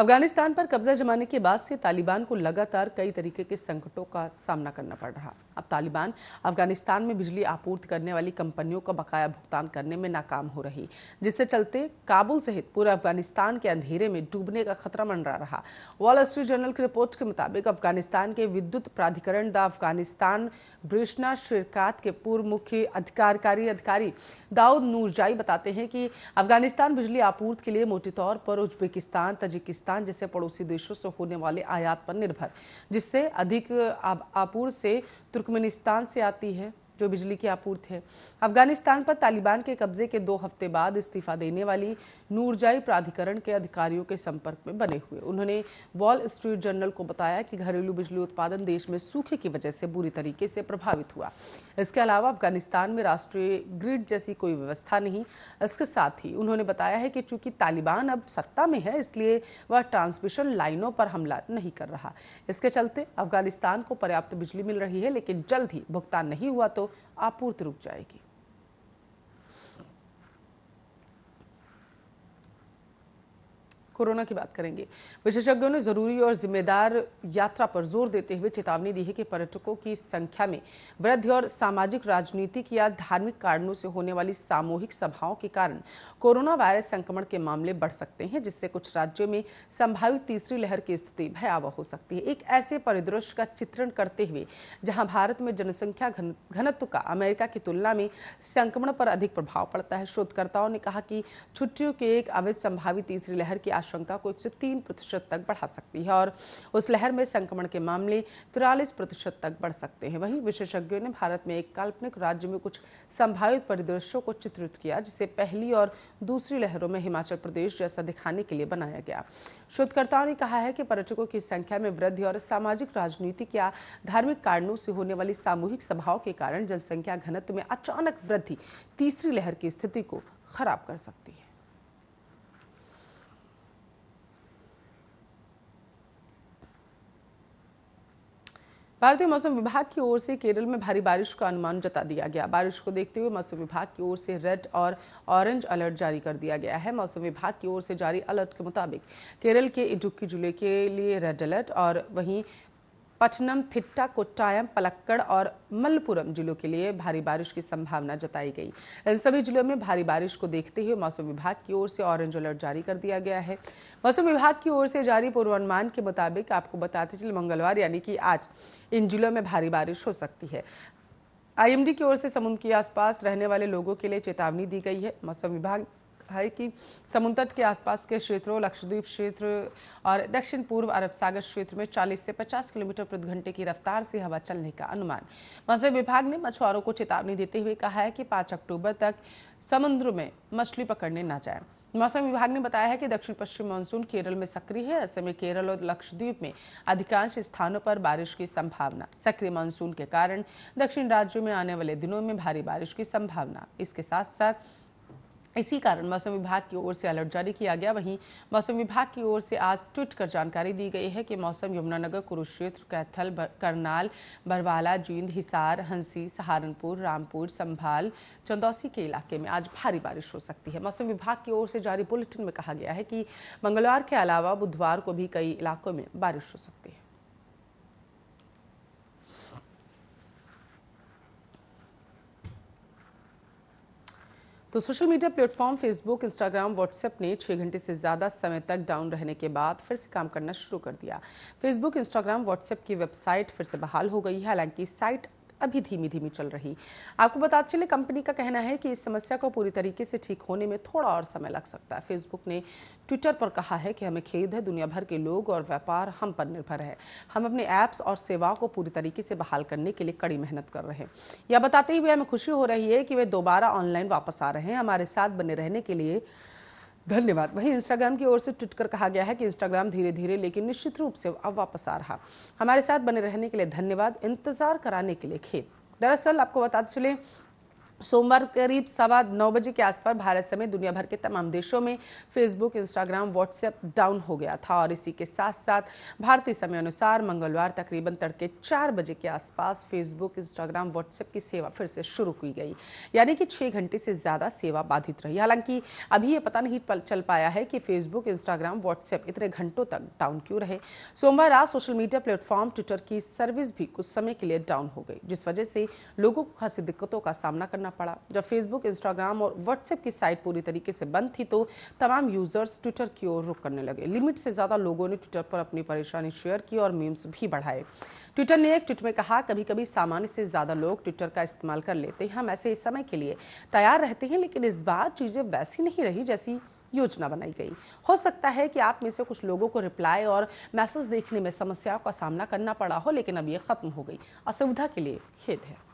अफगानिस्तान पर कब्जा जमाने के बाद से तालिबान को लगातार कई तरीके के संकटों का सामना करना पड़ रहा। अब तालिबान अफगानिस्तान में बिजली आपूर्ति करने वाली कंपनियों का बकाया भुगतान करने में नाकाम हो रही, जिससे चलते काबुल सहित पूरे अफगानिस्तान के अंधेरे में डूबने का खतरा मंडरा रहा। वॉल स्ट्रीट जर्नल की रिपोर्ट के मुताबिक अफगानिस्तान के विद्युत प्राधिकरण द अफगानिस्तान ब्रिशना शिरकात के पूर्व मुख्य कार्यकारी अधिकारी दाऊद नूरजाई बताते हैं कि अफगानिस्तान बिजली आपूर्ति के लिए मोटे तौर पर उज्बेकिस्तान, तजिकिस्तान जैसे पड़ोसी देशों से होने वाले आयात पर निर्भर, जिससे अधिक आपूर्ति से तुर्कमेनिस्तान से आती है जो बिजली की आपूर्ति है। अफगानिस्तान पर तालिबान के कब्जे के 2 हफ्ते बाद इस्तीफा देने वाली नूरजाई प्राधिकरण के अधिकारियों के संपर्क में बने हुए। उन्होंने वॉल स्ट्रीट जर्नल को बताया कि घरेलू बिजली उत्पादन देश में सूखे की वजह से बुरी तरीके से प्रभावित हुआ। इसके अलावा अफगानिस्तान में राष्ट्रीय ग्रिड जैसी कोई व्यवस्था नहीं। इसके साथ ही उन्होंने बताया है कि चूंकि तालिबान अब सत्ता में है, इसलिए वह ट्रांसमिशन लाइनों पर हमला नहीं कर रहा। इसके चलते अफगानिस्तान को पर्याप्त बिजली मिल रही है, लेकिन जल्द ही भुगतान नहीं हुआ तो आपूर्ति रुक जाएगी। कोरोना की बात करेंगे। विशेषज्ञों ने जरूरी और जिम्मेदार यात्रा पर जोर देते हुए चेतावनी दी है कि पर्यटकों की संख्या में वृद्धि और सामाजिक, राजनीतिक या धार्मिक कारणों से होने वाली सामूहिक सभाओं के कारण कोरोना वायरस संक्रमण के मामले बढ़ सकते हैं, जिससे कुछ राज्यों में संभावित तीसरी लहर की स्थिति भयावह हो सकती है। एक ऐसे परिदृश्य का चित्रण करते हुए जहां भारत में जनसंख्या घनत्व का अमेरिका की तुलना में संक्रमण पर अधिक प्रभाव पड़ता है, शोधकर्ताओं ने कहा कि छुट्टियों के एक अवैध संभावित तीसरी लहर की आशंका को 1 से 3% तक बढ़ा सकती है और उस लहर में संक्रमण के मामले 43% तक बढ़ सकते हैं। वहीं विशेषज्ञों ने भारत में एक काल्पनिक राज्य में कुछ संभावित परिदृश्यों को चित्रित किया, जिसे पहली और दूसरी लहरों में हिमाचल प्रदेश जैसा दिखाने के लिए बनाया गया। शोधकर्ताओं ने कहा है कि पर्यटकों की संख्या में वृद्धि और सामाजिक, राजनीतिक या धार्मिक कारणों से होने वाली सामूहिक सभाओं के कारण जनसंख्या घनत्व में अचानक वृद्धि तीसरी लहर की स्थिति को खराब कर सकती है। भारतीय मौसम विभाग की ओर से केरल में भारी बारिश का अनुमान जता दिया गया। बारिश को देखते हुए मौसम विभाग की ओर से रेड और ऑरेंज अलर्ट जारी कर दिया गया है। मौसम विभाग की ओर से जारी अलर्ट के मुताबिक केरल के इडुक्की जिले के लिए रेड अलर्ट और वहीं पचनमथिट्टा, कोट्टायम, पलक्कड़ और मलप्पुरम जिलों के लिए भारी बारिश की संभावना जताई गई। इन सभी जिलों में भारी बारिश को देखते हुए मौसम विभाग की ओर से ऑरेंज अलर्ट जारी कर दिया गया है। मौसम विभाग की ओर से जारी पूर्वानुमान के मुताबिक आपको बताते चले मंगलवार यानी कि आज इन जिलों में भारी बारिश हो सकती है। आईएमडी की ओर से समुद्र के आसपास रहने वाले लोगों के लिए चेतावनी दी गई है। मौसम विभाग है कि समुद्र तट के आसपास के क्षेत्रों, लक्षद्वीप क्षेत्र और दक्षिण पूर्व अरब सागर क्षेत्र में 40 से 50 किलोमीटर प्रति घंटे की रफ्तार से हवा चलने का अनुमान। मौसम विभाग ने मछुआरों को चेतावनी देते हुए कहा है कि 5 अक्टूबर तक समुद्र में मछली पकड़ने न जाएं। मौसम विभाग ने बताया है कि दक्षिण पश्चिम मानसून केरल में सक्रिय है। ऐसे में केरल और लक्षद्वीप में अधिकांश स्थानों पर बारिश की संभावना। सक्रिय मानसून के कारण दक्षिण राज्यों में आने वाले दिनों में भारी बारिश की संभावना। इसके साथ साथ इसी कारण मौसम विभाग की ओर से अलर्ट जारी किया गया। वहीं मौसम विभाग की ओर से आज ट्वीट कर जानकारी दी गई है कि मौसम यमुनानगर, कुरुक्षेत्र, कैथल, करनाल, बरवाला, जींद, हिसार, हंसी, सहारनपुर, रामपुर, संभाल, चंदौसी के इलाके में आज भारी बारिश हो सकती है। मौसम विभाग की ओर से जारी बुलेटिन में कहा गया है कि मंगलवार के अलावा बुधवार को भी कई इलाकों में बारिश हो सकती है। तो social media platform Facebook, Instagram, WhatsApp ने 6 घंटे से ज़्यादा समय तक डाउन रहने के बाद फिर से काम करना शुरू कर दिया। फेसबुक, इंस्टाग्राम, व्हाट्सएप की वेबसाइट फिर से बहाल हो गई है, हालांकि साइट अभी धीमी धीमी चल रही। आपको बताते चले कंपनी का कहना है कि इस समस्या को पूरी तरीके से ठीक होने में थोड़ा और समय लग सकता है। फेसबुक ने ट्विटर पर कहा है कि हमें खेद है, दुनिया भर के लोग और व्यापार हम पर निर्भर है। हम अपने ऐप्स और सेवाओं को पूरी तरीके से बहाल करने के लिए कड़ी मेहनत कर रहे हैं। यह बताते हुए हमें खुशी हो रही है कि वे दोबारा ऑनलाइन वापस आ रहे हैं। हमारे साथ बने रहने के लिए धन्यवाद। वहीं इंस्टाग्राम की ओर से ट्वीट कर कहा गया है कि इंस्टाग्राम धीरे धीरे लेकिन निश्चित रूप से अब वापस आ रहा। हमारे साथ बने रहने के लिए धन्यवाद, इंतजार कराने के लिए खेद। दरअसल आपको बताते चले सोमवार करीब 9:15 बजे के आसपास भारत समेत दुनिया भर के तमाम देशों में फेसबुक, इंस्टाग्राम, व्हाट्सएप डाउन हो गया था और इसी के साथ साथ भारतीय समय अनुसार मंगलवार तकरीबन तड़के 4 बजे के आसपास फेसबुक, इंस्टाग्राम, व्हाट्सएप की सेवा फिर से शुरू की गई, यानी कि 6 घंटे से ज़्यादा सेवा बाधित रही। हालांकि अभी ये पता नहीं चल पाया है कि फेसबुक, इंस्टाग्राम, व्हाट्सएप इतने घंटों तक डाउन क्यों रहे। सोमवार रात सोशल मीडिया प्लेटफॉर्म ट्विटर की सर्विस भी कुछ समय के लिए डाउन हो गई, जिस वजह से लोगों को खासी दिक्कतों का सामना करना पड़ा। जब फेसबुक, इंस्टाग्राम और व्हाट्सएप की साइट पूरी तरीके से बंद थी तो तमाम यूजर्स ट्विटर की ओर रुख करने लगे। लिमिट से ज्यादा लोगों ने ट्विटर पर अपनी परेशानी शेयर की और मीम्स भी बढ़ाए। ट्विटर ने एक ट्वीट में कहा, कभी कभी सामान्य से ज्यादा लोग ट्विटर का इस्तेमाल कर लेते हैं। हम ऐसे समय के लिए तैयार रहते हैं, लेकिन इस बार चीजें वैसी नहीं रही जैसी योजना बनाई गई। हो सकता है कि आप में से कुछ लोगों को रिप्लाई और मैसेज देखने में समस्याओं का सामना करना पड़ा हो, लेकिन अब ये खत्म हो गई। असुविधा के लिए खेद है।